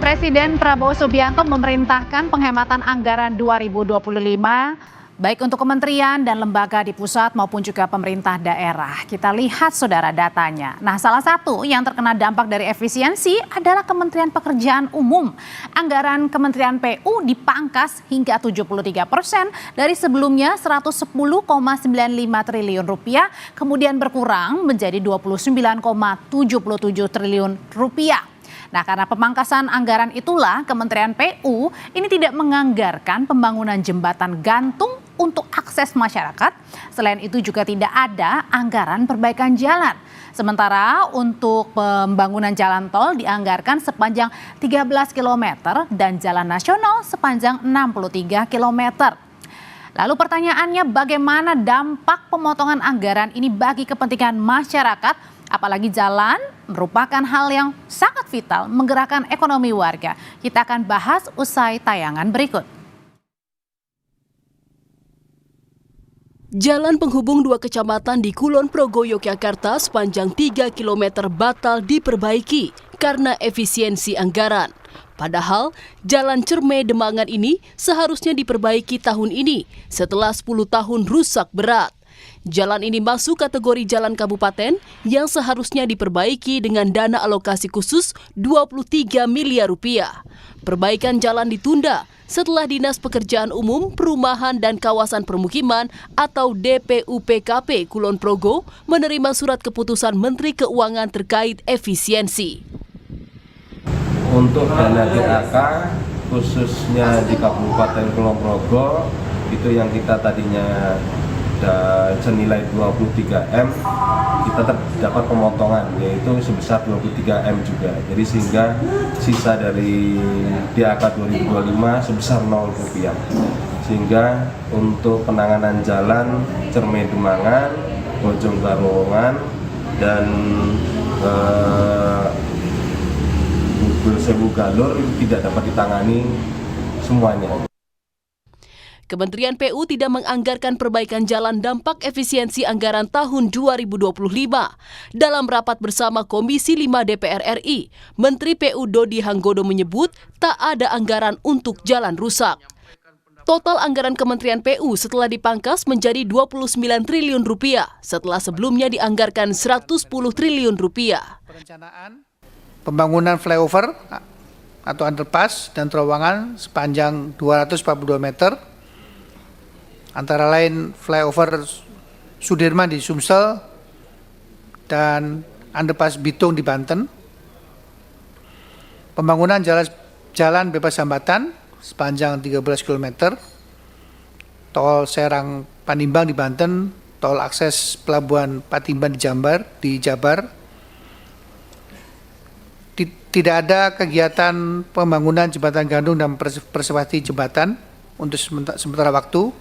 Presiden Prabowo Subianto memerintahkan penghematan anggaran 2025 baik untuk kementerian dan lembaga di pusat maupun juga pemerintah daerah. Kita lihat saudara datanya. Nah, salah satu yang terkena dampak dari efisiensi adalah Kementerian Pekerjaan Umum. Anggaran Kementerian PU dipangkas hingga 73% dari sebelumnya 110,95 triliun rupiah, kemudian berkurang menjadi 29,77 triliun rupiah. Nah, karena pemangkasan anggaran itulah Kementerian PU ini tidak menganggarkan pembangunan jembatan gantung untuk akses masyarakat. Selain itu juga tidak ada anggaran perbaikan jalan. Sementara untuk pembangunan jalan tol dianggarkan sepanjang 13 km dan jalan nasional sepanjang 63 km. Lalu pertanyaannya, bagaimana dampak pemotongan anggaran ini bagi kepentingan masyarakat? Apalagi jalan merupakan hal yang sangat vital menggerakkan ekonomi warga. Kita akan bahas usai tayangan berikut. Jalan penghubung dua kecamatan di Kulon Progo, Yogyakarta sepanjang 3 km batal diperbaiki karena efisiensi anggaran. Padahal jalan Cerme Demangan ini seharusnya diperbaiki tahun ini setelah 10 tahun rusak berat. Jalan ini masuk kategori jalan kabupaten yang seharusnya diperbaiki dengan dana alokasi khusus 23 miliar rupiah. Perbaikan jalan ditunda setelah Dinas Pekerjaan Umum, Perumahan dan Kawasan Permukiman atau DPUPKP Kulon Progo menerima surat keputusan Menteri Keuangan terkait efisiensi. Untuk dana DAK khususnya di Kabupaten Kulon Progo itu yang kita tadinya senilai 23M, kita terdapat pemotongan yaitu sebesar 23M juga. Jadi sehingga sisa dari DAK 2025 sebesar 0 rupiah. Sehingga untuk penanganan jalan Cerme Demangan, Bojong Garowongan dan Sewu Galur tidak dapat ditangani semuanya. Kementerian PU tidak menganggarkan perbaikan jalan dampak efisiensi anggaran tahun 2025. Dalam rapat bersama Komisi 5 DPR RI, Menteri PU Dodi Hanggodo menyebut tak ada anggaran untuk jalan rusak. Total anggaran Kementerian PU setelah dipangkas menjadi 29 triliun rupiah, setelah sebelumnya dianggarkan 110 triliun rupiah. Perencanaan pembangunan flyover atau underpass dan terowongan sepanjang 242 meter, antara lain flyover Sudirman di Sumsel dan underpass Bitung di Banten. Pembangunan jalan bebas hambatan sepanjang 13 km, tol Serang Panimbang di Banten, tol akses Pelabuhan Patimban di Jabar. Tidak ada kegiatan pembangunan jembatan gantung dan preservasi jembatan untuk sementara waktu.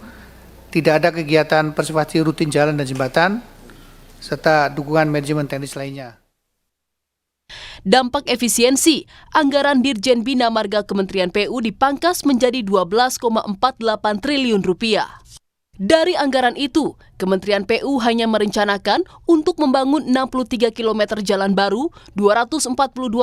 Tidak ada kegiatan preservasi rutin jalan dan jembatan, serta dukungan manajemen teknis lainnya. Dampak efisiensi, anggaran Dirjen Bina Marga Kementerian PU dipangkas menjadi 12,48 triliun rupiah. Dari anggaran itu, Kementerian PU hanya merencanakan untuk membangun 63 km jalan baru, 242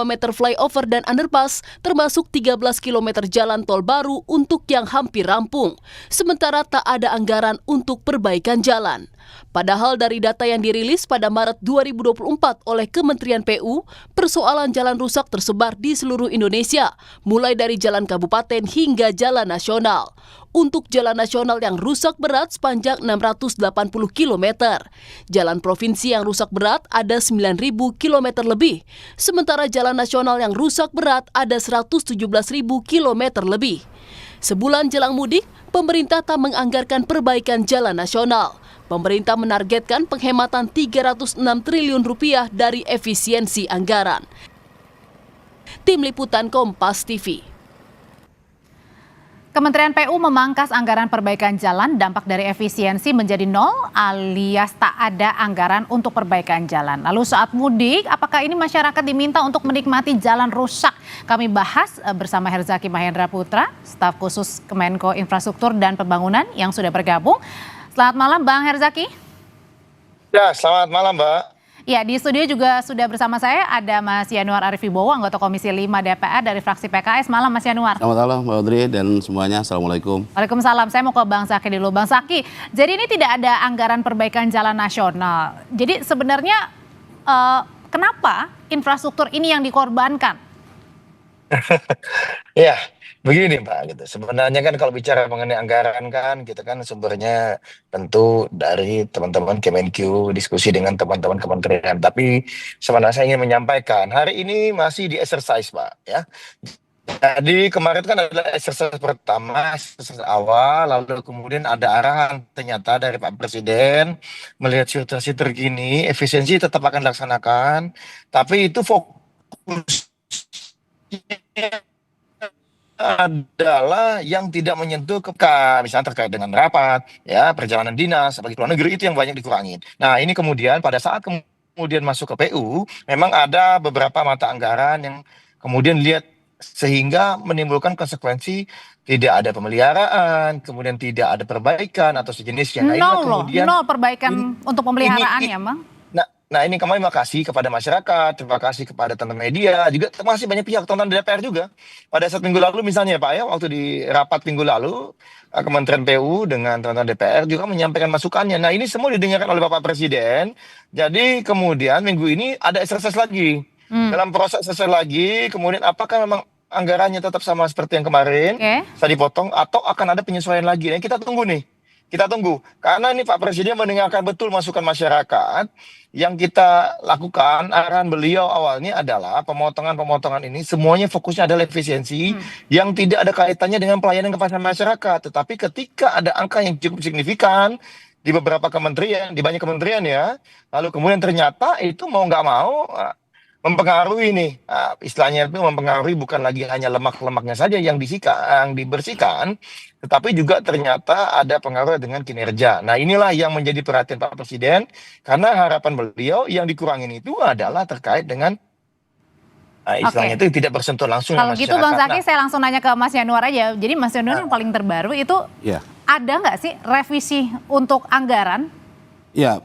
meter flyover dan underpass, termasuk 13 km jalan tol baru untuk yang hampir rampung. Sementara tak ada anggaran untuk perbaikan jalan. Padahal dari data yang dirilis pada Maret 2024 oleh Kementerian PU, persoalan jalan rusak tersebar di seluruh Indonesia, mulai dari jalan kabupaten hingga jalan nasional. Untuk jalan nasional yang rusak berat sepanjang 680 km. Jalan provinsi yang rusak berat ada 9.000 km lebih. Sementara jalan nasional yang rusak berat ada 117.000 km lebih. Sebulan jelang mudik, pemerintah tak menganggarkan perbaikan jalan nasional. Pemerintah menargetkan penghematan 306 triliun rupiah dari efisiensi anggaran. Tim Liputan Kompas TV. Kementerian PU memangkas anggaran perbaikan jalan, dampak dari efisiensi menjadi nol alias tak ada anggaran untuk perbaikan jalan. Lalu saat mudik, apakah ini masyarakat diminta untuk menikmati jalan rusak? Kami bahas bersama Herzaki Mahendra Putra, staf khusus Kemenko Infrastruktur dan Pembangunan yang sudah bergabung. Selamat malam Bang Herzaki. Ya, selamat malam Mbak. Ya, di studio juga sudah bersama saya ada Mas Yanuar Arif Wibowo, anggota Komisi 5 DPR dari fraksi PKS. Malam Mas Yanuar. Selamat malam Mbak Audrey dan semuanya. Assalamualaikum. Waalaikumsalam. Saya mau ke Bang Zaki dulu. Bang Zaki, jadi ini tidak ada anggaran perbaikan jalan nasional. Jadi sebenarnya kenapa infrastruktur ini yang dikorbankan? Ya, begini Mbak, gitu. Sebenarnya kan kalau bicara mengenai anggaran kan, kita kan sumbernya tentu dari teman-teman Kemenq, diskusi dengan teman-teman kementerian. Tapi sebenarnya saya ingin menyampaikan, hari ini masih di exercise Pak, ya. Jadi kemarin kan adalah exercise pertama, exercise awal, lalu kemudian ada arahan ternyata dari Pak Presiden melihat situasi terkini, efisiensi tetap akan dilaksanakan, tapi itu fokus adalah yang tidak menyentuh misalnya terkait dengan rapat, ya perjalanan dinas, bagi luar negeri itu yang banyak dikurangin. Nah ini kemudian pada saat kemudian masuk ke PU, memang ada beberapa mata anggaran yang kemudian lihat sehingga menimbulkan konsekuensi tidak ada pemeliharaan, kemudian tidak ada perbaikan atau sejenisnya. Nah, Nol loh, kemudian nol perbaikan untuk pemeliharaan ya Bang? Nah ini kami terima kasih kepada masyarakat, terima kasih kepada teman media, juga masih banyak pihak teman DPR juga. Pada saat minggu lalu misalnya Pak ya, waktu di rapat minggu lalu, Kementerian PU dengan teman-teman DPR juga menyampaikan masukannya. Nah ini semua didengarkan oleh Bapak Presiden, jadi kemudian minggu ini ada exercise lagi. Dalam proses exercise lagi, kemudian apakah memang anggarannya tetap sama seperti yang kemarin, saya dipotong, atau akan ada penyesuaian lagi. Nah kita tunggu nih. Kita tunggu, karena ini Pak Presiden mendengarkan betul masukan masyarakat. Yang kita lakukan, arahan beliau awalnya adalah pemotongan-pemotongan ini semuanya fokusnya adalah efisiensi yang tidak ada kaitannya dengan pelayanan kepada masyarakat. Tetapi ketika ada angka yang cukup signifikan di beberapa kementerian, di banyak kementerian ya, lalu kemudian ternyata itu mau nggak mau mempengaruhi nih, istilahnya itu mempengaruhi bukan lagi hanya lemak-lemaknya saja yang dibersihkan, tetapi juga ternyata ada pengaruh dengan kinerja. Nah inilah yang menjadi perhatian Pak Presiden, karena harapan beliau yang dikurangin itu adalah terkait dengan istilahnya itu tidak bersentuh langsung Kalau dengan gitu Bang masyarakat. Zaki, saya langsung nanya ke Mas Yanuar aja. Jadi Mas Yanuar yang paling terbaru itu ada nggak sih revisi untuk anggaran? Ya,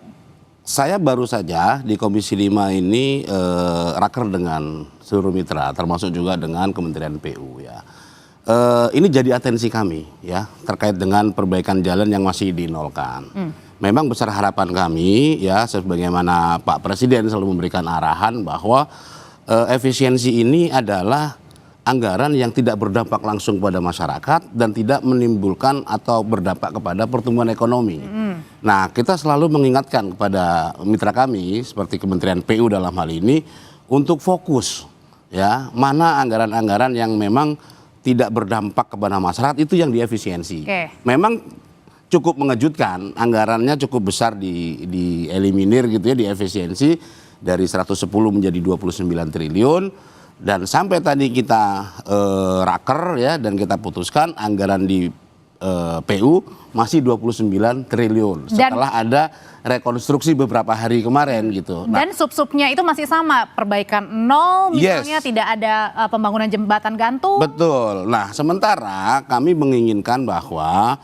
saya baru saja di Komisi 5 ini raker dengan seluruh mitra, termasuk juga dengan Kementerian PU ya. Ini jadi atensi kami ya terkait dengan perbaikan jalan yang masih dinolkan. Memang besar harapan kami ya sebagaimana Pak Presiden selalu memberikan arahan bahwa efisiensi ini adalah anggaran yang tidak berdampak langsung pada masyarakat dan tidak menimbulkan atau berdampak kepada pertumbuhan ekonomi. Nah, kita selalu mengingatkan kepada mitra kami seperti Kementerian PU dalam hal ini untuk fokus ya, mana anggaran-anggaran yang memang tidak berdampak kepada masyarakat itu yang diefisiensi. Memang cukup mengejutkan, anggarannya cukup besar dieliminir gitu ya, diefisiensi dari 110 menjadi 29 triliun. Dan sampai tadi kita raker ya dan kita putuskan anggaran di PU masih 29 triliun setelah ada rekonstruksi beberapa hari kemarin gitu. Dan sub-subnya itu masih sama, perbaikan nol misalnya, tidak ada pembangunan jembatan gantung. Betul. Nah sementara kami menginginkan bahwa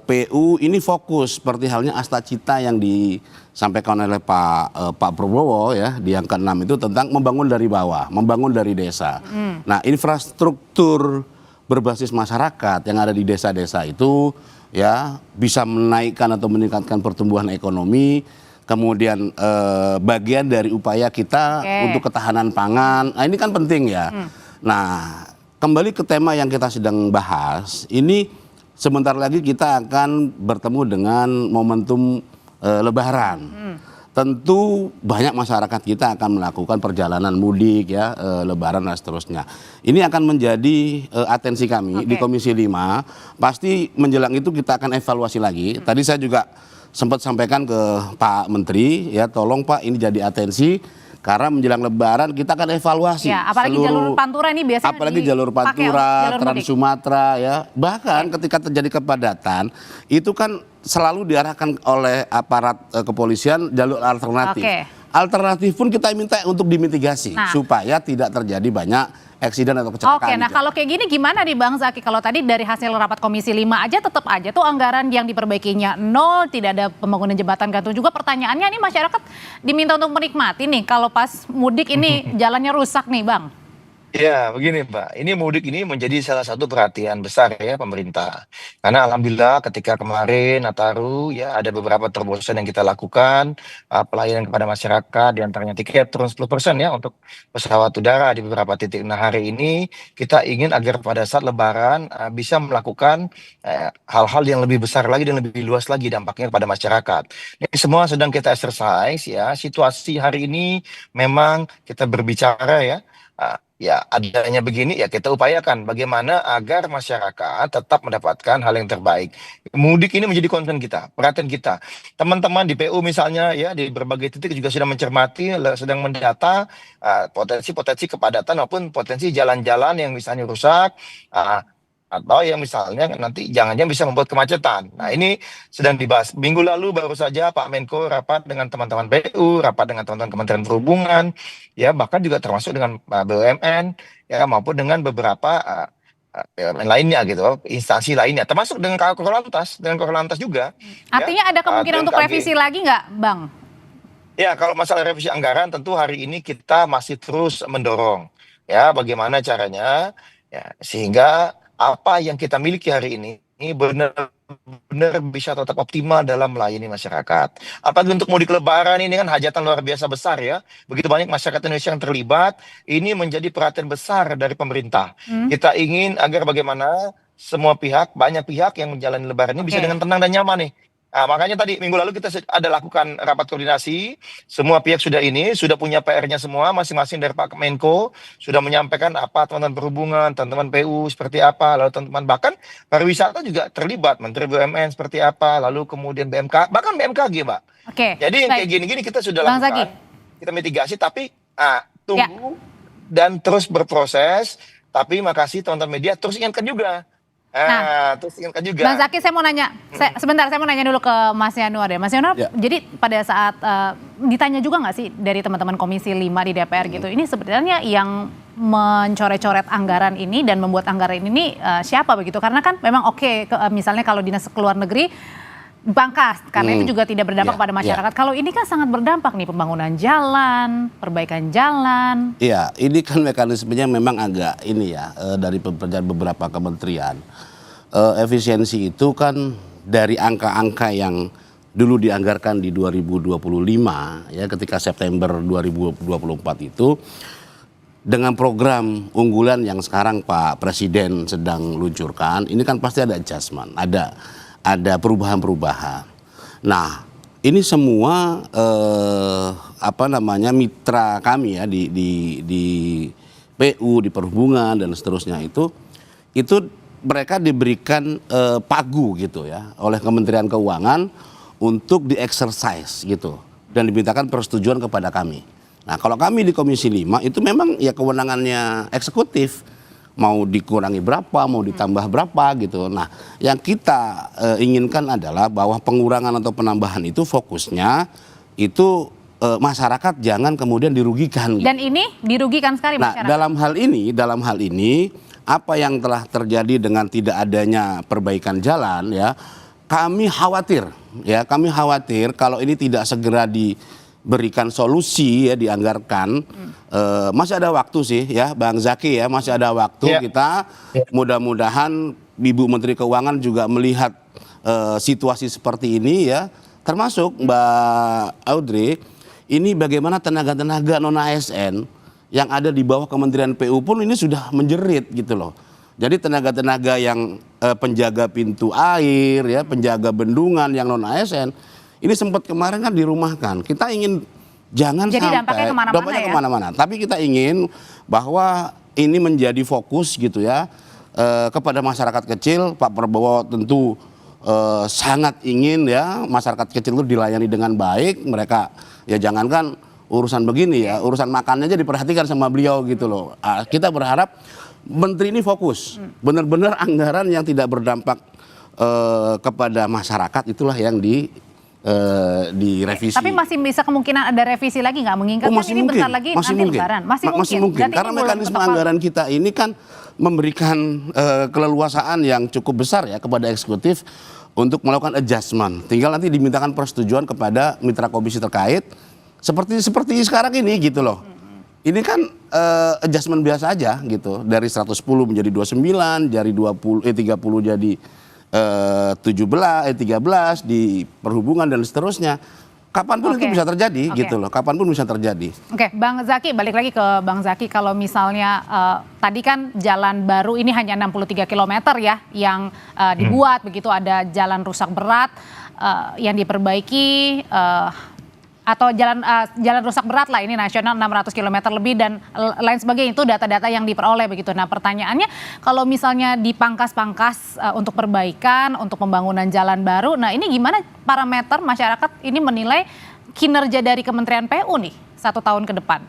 PU ini fokus seperti halnya Asta Cita yang disampaikan oleh Pak Prabowo ya di yang ke-6 itu tentang membangun dari bawah, membangun dari desa. Nah infrastruktur berbasis masyarakat yang ada di desa-desa itu ya bisa menaikkan atau meningkatkan pertumbuhan ekonomi, kemudian bagian dari upaya kita untuk ketahanan pangan. Nah ini kan penting ya. Nah kembali ke tema yang kita sedang bahas ini. Sebentar lagi kita akan bertemu dengan momentum Lebaran. Tentu banyak masyarakat kita akan melakukan perjalanan mudik ya, Lebaran dan seterusnya. Ini akan menjadi atensi kami di Komisi 5. Pasti menjelang itu kita akan evaluasi lagi. Tadi saya juga sempat sampaikan ke Pak Menteri ya, tolong Pak ini jadi atensi. Karena menjelang Lebaran kita akan evaluasi ya, apalagi jalur Pantura ini biasanya apalagi jalur Pantura, Trans Sumatera ya. Bahkan ketika terjadi kepadatan itu kan selalu diarahkan oleh aparat kepolisian jalur alternatif. Alternatif pun kita minta untuk dimitigasi supaya tidak terjadi banyak eksiden atau kecelakaan. Oke, nah kalau kayak gini gimana nih Bang Zaky? Kalau tadi dari hasil rapat Komisi 5 aja tetap aja tuh anggaran yang diperbaikinya nol, tidak ada pembangunan jembatan gantung juga. Pertanyaannya nih masyarakat diminta untuk menikmati nih kalau pas mudik ini jalannya rusak nih Bang. Ya, begini Mbak, ini mudik ini menjadi salah satu perhatian besar ya pemerintah. Karena alhamdulillah ketika kemarin Nataru ya ada beberapa terobosan yang kita lakukan, pelayanan kepada masyarakat, diantaranya tiket turun 10% ya untuk pesawat udara di beberapa titik. Nah hari ini kita ingin agar pada saat Lebaran bisa melakukan hal-hal yang lebih besar lagi dan lebih luas lagi dampaknya kepada masyarakat. Ini semua sedang kita exercise ya, situasi hari ini memang kita berbicara ya. Ya adanya begini ya kita upayakan bagaimana agar masyarakat tetap mendapatkan hal yang terbaik. Mudik ini menjadi concern kita, perhatian kita. Teman-teman di PU misalnya ya di berbagai titik juga sudah mencermati, sedang mendata potensi-potensi kepadatan maupun potensi jalan-jalan yang misalnya rusak, atau yang misalnya nanti jangan-jangan bisa membuat kemacetan. Nah ini sedang dibahas. Minggu lalu baru saja Pak Menko rapat dengan teman-teman PU, rapat dengan teman-teman Kementerian Perhubungan, ya bahkan juga termasuk dengan BUMN, ya maupun dengan beberapa BUMN lainnya gitu, instansi lainnya, termasuk dengan Korlantas juga. Artinya ada kemungkinan untuk revisi lagi nggak Bang? Ya kalau masalah revisi anggaran tentu hari ini kita masih terus mendorong, ya bagaimana caranya, ya sehingga apa yang kita miliki hari ini benar-benar bisa tetap optimal dalam melayani masyarakat. Apalagi untuk mudik Lebaran ini kan hajatan luar biasa besar ya. Begitu banyak masyarakat Indonesia yang terlibat, ini menjadi perhatian besar dari pemerintah. Kita ingin agar bagaimana semua pihak, banyak pihak yang menjalani Lebaran ini bisa dengan tenang dan nyaman nih. Nah, makanya tadi minggu lalu kita ada lakukan rapat koordinasi, semua pihak sudah punya PR-nya semua, masing-masing dari Pak Menko sudah menyampaikan apa teman-teman perhubungan, teman-teman PU seperti apa, lalu teman-teman bahkan pariwisata juga terlibat, Menteri BUMN seperti apa, lalu kemudian BMK, bahkan BMKG Mbak. Oke. Jadi yang kayak gini-gini kita sudah lakukan, kita mitigasi, tapi tunggu dan terus berproses. Tapi makasih teman-teman media, terus ingatkan juga. Terus ingatkan juga. Bang Zaky saya mau nanya, sebentar saya mau nanya dulu ke Mas Yanuar ya. Mas Yanuar, jadi pada saat ditanya juga nggak sih dari teman-teman Komisi 5 di DPR gitu, ini sebenarnya yang mencoret-coret anggaran ini dan membuat anggaran ini siapa begitu? Karena kan memang misalnya kalau dinas keluar negeri bangkas, karena itu juga tidak berdampak pada masyarakat. Kalau ini kan sangat berdampak nih, pembangunan jalan, perbaikan jalan. Iya, ini kan mekanismenya memang agak ini ya, dari pekerjaan beberapa kementerian. Efisiensi itu kan dari angka-angka yang dulu dianggarkan di 2025 ya ketika September 2024 itu dengan program unggulan yang sekarang Pak Presiden sedang luncurkan, ini kan pasti ada adjustment, ada perubahan-perubahan. Nah, ini semua mitra kami ya di PU, di perhubungan dan seterusnya itu mereka diberikan pagu gitu ya oleh Kementerian Keuangan untuk di-exercise gitu dan dimintakan persetujuan kepada kami. Nah, kalau kami di Komisi 5 itu memang ya kewenangannya eksekutif. Mau dikurangi berapa, mau ditambah berapa gitu. Nah, yang kita inginkan adalah bahwa pengurangan atau penambahan itu fokusnya itu masyarakat jangan kemudian dirugikan. Dan ini dirugikan sekali masyarakat. Nah, dalam hal ini apa yang telah terjadi dengan tidak adanya perbaikan jalan ya, kami khawatir kalau ini tidak segera diberikan solusi ya, dianggarkan, masih ada waktu sih ya Bang Zaky ya, masih ada waktu. Kita mudah-mudahan Ibu Menteri Keuangan juga melihat situasi seperti ini ya, termasuk Mbak Audrey, ini bagaimana tenaga-tenaga non ASN yang ada di bawah Kementerian PU pun ini sudah menjerit gitu loh. Jadi tenaga-tenaga yang penjaga pintu air ya, penjaga bendungan yang non ASN ini sempat kemarin kan dirumahkan. Kita ingin jangan dampaknya kemana-mana. Tapi kita ingin bahwa ini menjadi fokus gitu ya kepada masyarakat kecil. Pak Prabowo tentu sangat ingin ya masyarakat kecil itu dilayani dengan baik. Mereka ya jangankan urusan begini ya, urusan makannya aja diperhatikan sama beliau gitu loh. Kita berharap menteri ini fokus, benar-benar anggaran yang tidak berdampak kepada masyarakat itulah yang direvisi. Tapi masih bisa kemungkinan ada revisi lagi nggak? Mengingat kan ini bentar lagi nanti Lebaran. Masih mungkin. Berarti Karena ini belum mekanisme ketok palu. anggaran kita ini kan memberikan keleluasaan yang cukup besar ya kepada eksekutif untuk melakukan adjustment. Tinggal nanti dimintakan persetujuan kepada mitra komisi terkait seperti sekarang ini gitu loh. Ini kan adjustment biasa aja gitu. Dari 110 menjadi 29, dari 30 jadi 13 di perhubungan dan seterusnya. Kapanpun itu bisa terjadi gitu loh. Kapanpun bisa terjadi. Oke, Bang Zaki, balik lagi ke Bang Zaki. Kalau misalnya tadi kan jalan baru ini hanya 63 km ya yang dibuat, begitu ada jalan rusak berat yang diperbaiki atau jalan rusak berat lah ini nasional 600 km lebih dan lain sebagainya, itu data-data yang diperoleh begitu. Nah pertanyaannya kalau misalnya dipangkas-pangkas untuk perbaikan, untuk pembangunan jalan baru, nah ini gimana parameter masyarakat ini menilai kinerja dari Kementerian PU nih 1 tahun ke depan?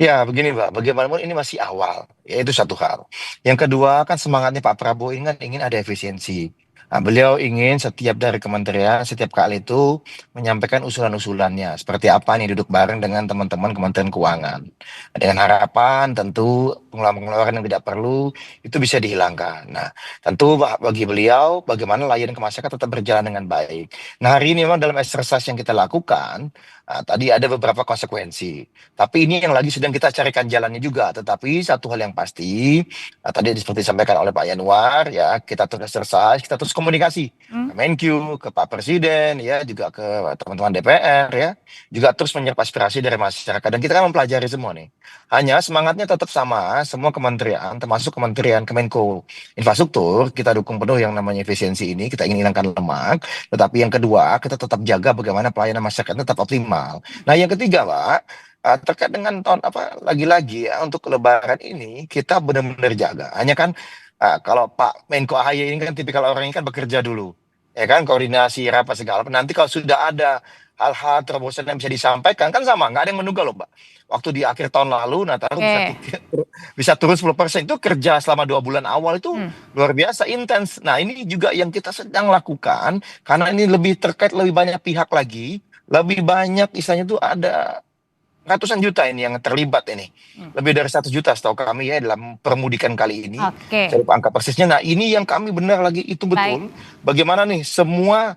Ya begini Mbak, bagaimanapun ini masih awal, ya itu satu hal. Yang kedua kan semangatnya Pak Prabowo ini kan ingin ada efisiensi. Nah, beliau ingin setiap dari kementerian, setiap kali itu menyampaikan usulan-usulannya. Seperti apa nih duduk bareng dengan teman-teman Kementerian Keuangan. Dengan harapan tentu pengeluaran-pengeluaran yang tidak perlu itu bisa dihilangkan. Nah, tentu bagi beliau bagaimana layanan ke masyarakat tetap berjalan dengan baik. Nah, hari ini memang dalam exercise yang kita lakukan, tadi ada beberapa konsekuensi. Tapi ini yang lagi sedang kita carikan jalannya juga. Tetapi satu hal yang pasti, tadi seperti disampaikan oleh Pak Yanuar, ya kita terus exercise, kita terus komunikasi ke Menkyu, ke Pak Presiden, ya juga ke teman-teman DPR, ya juga terus menyerap aspirasi dari masyarakat. Dan kita kan mempelajari semua nih. Hanya semangatnya tetap sama, semua kementerian, termasuk Kementerian Kemenko Infrastruktur, kita dukung penuh yang namanya efisiensi ini, kita ingin hilangkan lemak. Tetapi yang kedua, kita tetap jaga bagaimana pelayanan masyarakat tetap optimal. Nah, yang ketiga, Pak, terkait dengan lagi-lagi ya untuk Lebaran ini kita benar-benar jaga. Hanya kan kalau Pak Menko AHY ini kan tipikal orang ini kan bekerja dulu, ya kan, koordinasi rapat segala. Nanti kalau sudah ada hal-hal terobosan yang bisa disampaikan kan sama, nggak ada yang menduga loh, Mbak. Waktu di akhir tahun lalu Nataru bisa turun 10%, itu kerja selama 2 bulan awal itu luar biasa intens. Nah ini juga yang kita sedang lakukan karena ini lebih terkait lebih banyak pihak lagi, lebih banyak istilahnya itu ada ratusan juta ini yang terlibat ini. Lebih dari 100 juta setahu kami ya dalam permudikan kali ini. Saya lupa angka persisnya. Nah ini yang kami benar lagi itu betul. Bagaimana nih semua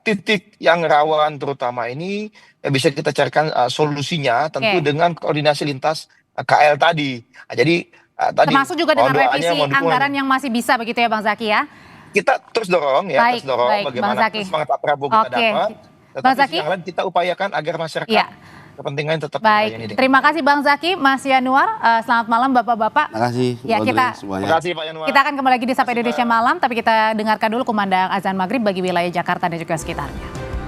titik yang rawan terutama ini bisa kita carikan solusinya tentu dengan koordinasi lintas KL tadi. Jadi tadi termasuk juga dengan revisi anggaran yang masih bisa begitu ya Bang Zaki ya? Kita terus dorong ya, terus dorong bagaimana semangat Pak Prabowo kita dapat. Tetapi yang lain kita upayakan agar masyarakat kepentingan tetap baik. Terima kasih Bang Zaki, Mas Yanuar. Selamat malam Bapak-bapak. Terima kasih. Ya terima kasih Pak Yanuar. Kita akan kembali lagi di Sapa Indonesia Malam, tapi kita dengarkan dulu kumandang azan maghrib bagi wilayah Jakarta dan juga sekitarnya.